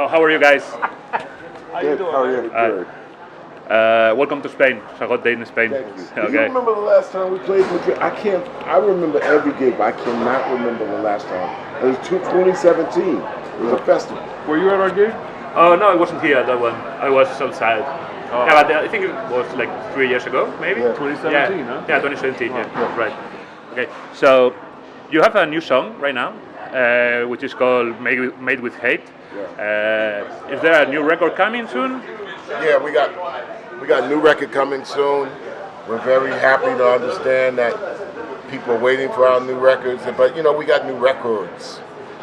Oh, how are you guys? How you doing? How are you? Good. Welcome to Spain. It's a hot day in Spain. Thank you. Okay. Do you remember the last time we played Madrid? I remember every gig, but I cannot remember the last time. It was 2017. It was a festival. Were you at our gig? Oh no, I wasn't here at that one. I was outside. Oh. Yeah, but I think it was like 3 years ago, maybe. Yeah. 2017, yeah. huh? Yeah, 2017. Yeah, right. Okay, so you have a new song right now, which is called "Made with Hate." Yeah. Is there a new record coming soon? Yeah, we got a new record coming soon. We're very happy to understand that people are waiting for our new records, but we got new records.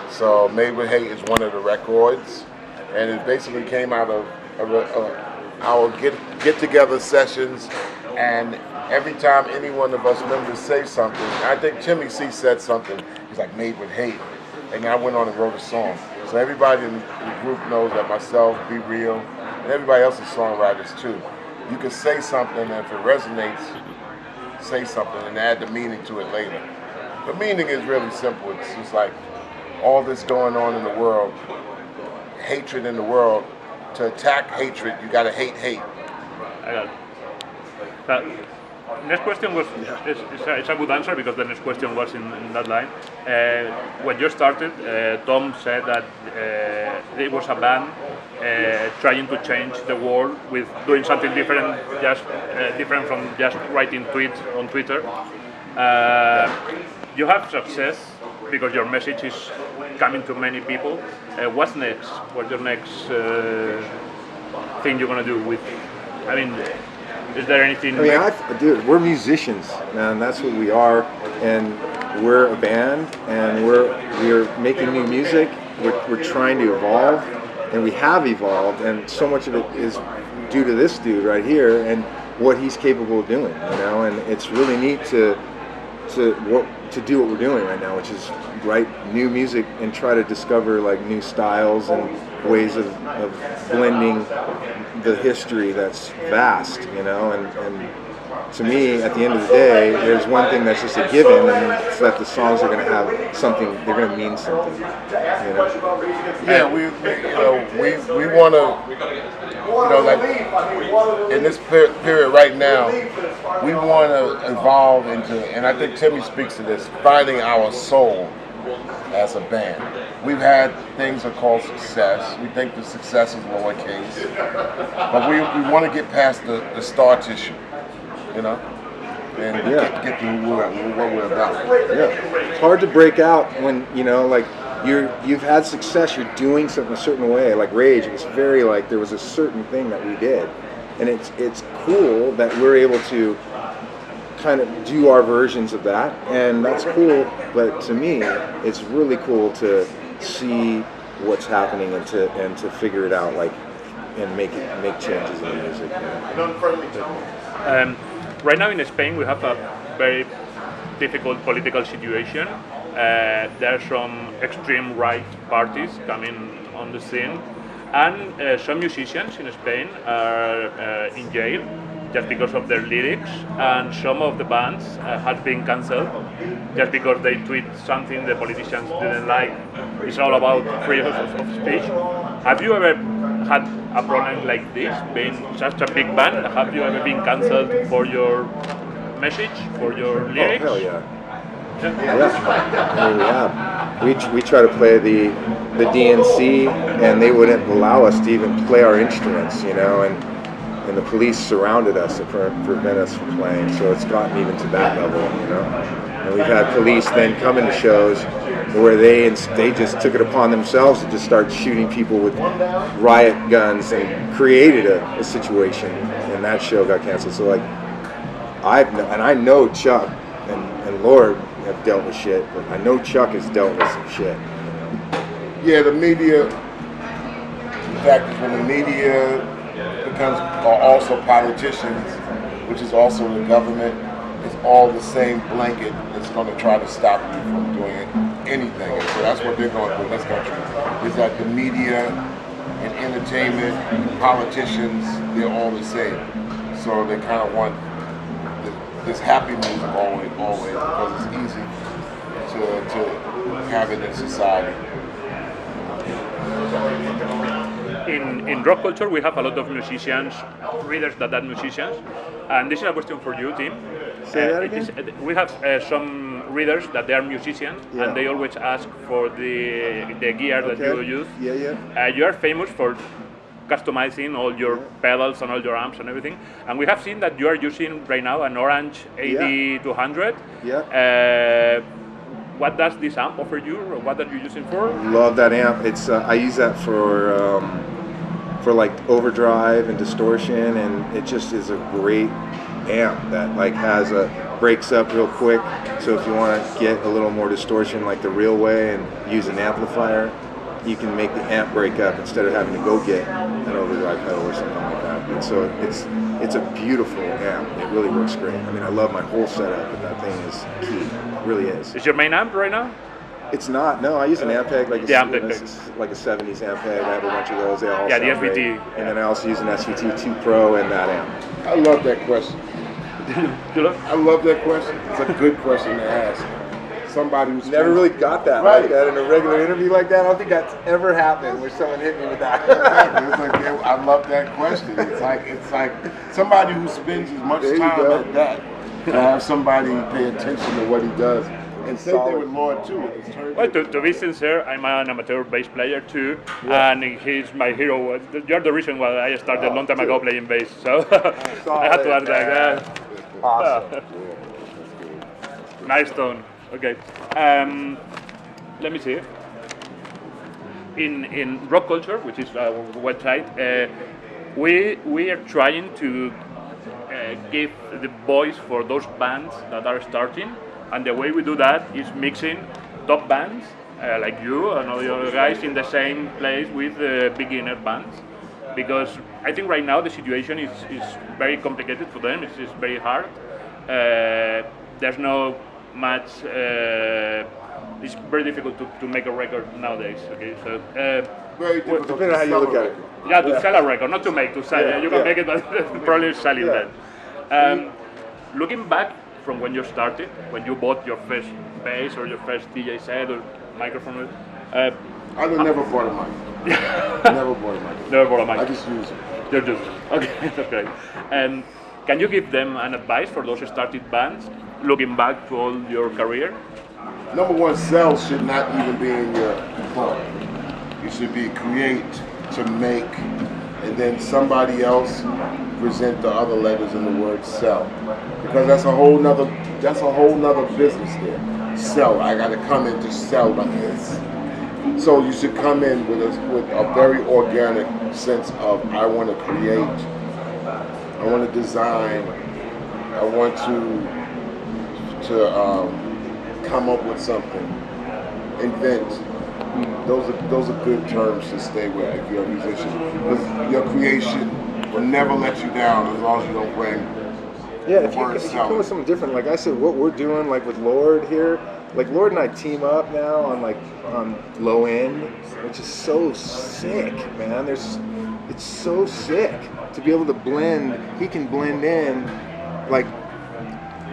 So Made with Hate is one of the records, and it basically came out of our get-together sessions, and every time any one of us members say something, I think Timmy C said something, he's like, "Made with Hate," and I went on and wrote a song. So everybody in the group knows that myself, Be Real, and everybody else is songwriters too. You can say something, and if it resonates, say something and add the meaning to it later. The meaning is really simple. It's just like all this going on in the world, hatred in the world. To attack hatred, you gotta hate hate. I got it. Next question was, it's a good answer because the next question was in that line. When you started, Tom said that it was a band trying to change the world with doing something different, just different from just writing tweets on Twitter. You have success because your message is coming to many people. What's next? What's your next thing you're gonna do with? I mean, is there anything? Dude, we're musicians, man. That's what we are, and we're a band, and we're making new music. We're trying to evolve, and we have evolved, and so much of it is due to this dude right here and what he's capable of doing. And it's really neat to do what we're doing right now, which is write new music and try to discover like new styles and ways of blending the history that's vast, and to me, at the end of the day, there's one thing that's just a given, and it's that the songs are going to have something, they're going to mean something, Yeah, we want to, like in this period right now, we want to evolve into, and I think Timmy speaks to this, finding our soul as a band. We've had things that are called success. We think the success is lowercase, but we want to get past the star tissue, and get to what we're about. Yeah, it's hard to break out when you've had success. You're doing something a certain way. Like Rage, it was very like there was a certain thing that we did, and it's cool that we're able to kind of do our versions of that, and that's cool. But to me, it's really cool to see what's happening and to figure it out, and make changes in the music. Right now in Spain, we have a very difficult political situation. There are some extreme right parties coming on the scene, and some musicians in Spain are in jail just because of their lyrics, and some of the bands have been cancelled just because they tweet something the politicians didn't like. It's all about freedom of speech. Have you ever had a problem like this, being such a big band? Have you ever been cancelled for your message, for your lyrics? Oh, hell yeah. Yeah. We try to play the DNC, and they wouldn't allow us to even play our instruments, and the police surrounded us to prevent us from playing. So it's gotten even to that level, And we've had police then come into shows where they just took it upon themselves to just start shooting people with riot guns and created a situation, and that show got canceled. So I know Chuck and Lord have dealt with shit, but I know Chuck has dealt with some shit. Yeah, the media. The fact is, when the media are also politicians, which is also the government, it's all the same blanket that's going to try to stop you from doing anything. And so that's what they're going through in this country, is that the media and entertainment and politicians, they're all the same. So they kind of want this happy music always because it's easy to have it in society. in rock culture, we have a lot of musicians, readers that are musicians, and this is a question for you, Tim. Say that again? We have some readers that they are musicians, Yeah. and they always ask for the gear that you use. Yeah. You are famous for customizing all your pedals and all your amps and everything, and we have seen that you are using right now an Orange 8200. Yeah. What does this amp offer you, or what are you using for? Love that amp. It's I use that for like overdrive and distortion, and it just is a great amp that like breaks up real quick. So if you want to get a little more distortion like the real way and use an amplifier, you can make the amp break up instead of having to go get an overdrive pedal or something like that. And so it's a beautiful amp. It really works great. I mean, I love my whole setup, but that thing is key. It really is. Is your main amp right now? It's not. No, I use an Ampeg, like like a 70s Ampeg. I have a bunch of those. They all the sound SVT. great. And then I also use an SVT 2 Pro and that amp. I love that question. You look? I love that question. It's a good question to ask. Somebody who's Never really got that Right. like that in a regular interview like that. I don't think that's ever happened where someone hit me with that. It's like, I love that question. It's like somebody who spends as much There you time go. at that to have somebody pay attention to what he does. And same thing with Lord too. It's turned Well, to be sincere, I'm an amateur bass player too, and he's my hero. You're the reason why I started a long time ago playing bass, so I had to add that. Awesome. Nice tone. Okay. Let me see. In rock culture, which is our website, we are trying to give the voice for those bands that are starting, and the way we do that is mixing top bands like you and all the other guys in the same place with beginner bands, because I think right now the situation is very complicated for them. It's very hard. There's no much. It's very difficult to make a record nowadays. Okay, so very difficult. Depending on how you look at it. yeah, to sell a record, not to make, to sell. Yeah, You can yeah. make it, but probably selling Yeah. then. Looking back from when you started, when you bought your first bass or your first DJ set or microphone, I would never bought a mic. Never bought a mic. never bought a mic. I just use it. You're just okay. That's great. Can you give them an advice for those started bands, looking back to all your career? Number one, sell should not even be in your thought. You should be create to make, and then somebody else present the other letters in the word sell, because that's a whole nother business there. Sell. I got to come in to sell like this. So you should come in with a very organic sense of I want to create, I want to design, I want to come up with something, invent. Those are good terms to stay with if you're a musician, because your creation will never let you down as long as you don't bring. Yeah, if you come with something different, like I said, what we're doing, like with Lord here, like Lord and I team up now on low end, which is so sick, man. It's so sick to be able to blend. He can blend in like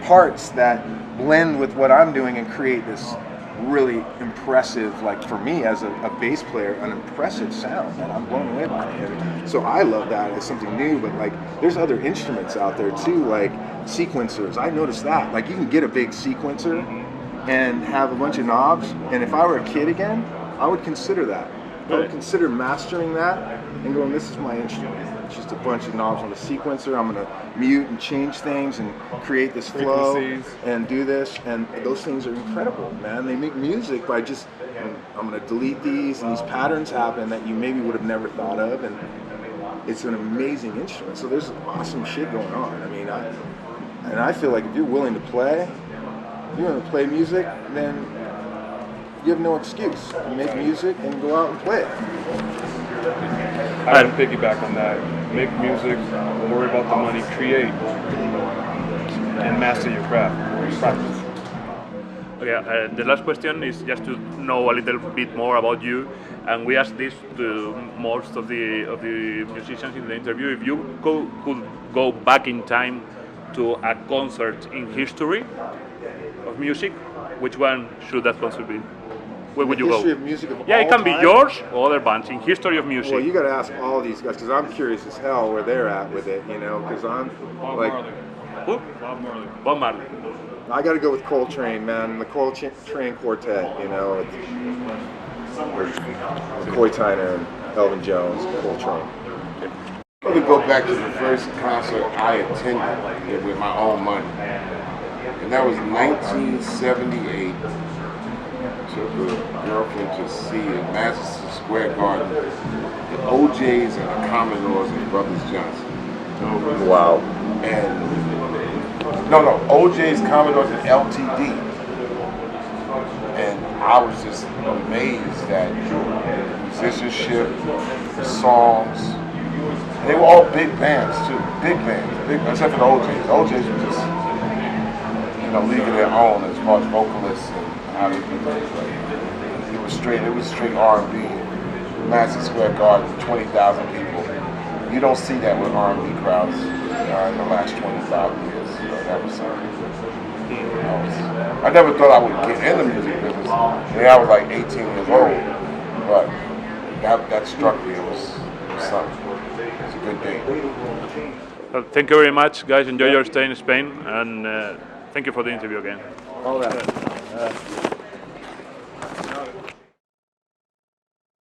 parts that blend with what I'm doing and create this really impressive, like for me as a bass player, an impressive sound, and I'm blown away by it. And so I love that as something new, but like there's other instruments out there too, like sequencers. I noticed that. Like you can get a big sequencer and have a bunch of knobs, and if I were a kid again, I would consider that. I would consider mastering that and going, this is my instrument. It's just a bunch of knobs on the sequencer. I'm going to mute and change things and create this flow and do this. And those things are incredible, man. They make music by just, I'm going to delete these, and these patterns happen that you maybe would have never thought of. And it's an amazing instrument. So there's awesome shit going on. I mean, I feel like if you're willing to play, music, then you have no excuse to make music and go out and play it. I would piggyback on that. Make music, don't worry about the money, create, and master your craft. Practice. Okay, the last question is just to know a little bit more about you, and we asked this to most of the musicians in the interview. If you could go back in time to a concert in history of music, which one should that concert be? where would you history go? of music of Yeah, all it can time? be yours or other bands in history of music. Well, you got to ask all these guys because I'm curious as hell where they're at with it, you know. Because I'm Bob like, Marley. Who? Bob Marley. Bob Marley. I got to go with Coltrane, man. The Coltrane Quartet, you know. McCoy Tyner and Elvin Jones, Coltrane. I'm going to go back to the first concert I attended with my own money. And that was 1978. Took a girlfriend to see in Madison Square Garden the OJs and the Commodores and Brothers Johnson. Wow. And no, OJ's, Commodores, and LTD. And I was just amazed at the musicianship, the songs. And they were all big bands too, big bands, except for the OJs. The OJs were just, league of their own as far as vocalists and how they do it. It was straight R&B. Madison Square Garden, 20,000 people. You don't see that with R&B crowds in the last 25 years. That was something. I never thought I would get in the music business. I was like 18 years old, but that struck me. It was something. It's a good day. Well, thank you very much, guys. Enjoy your stay in Spain, and thank you for the interview again. All right.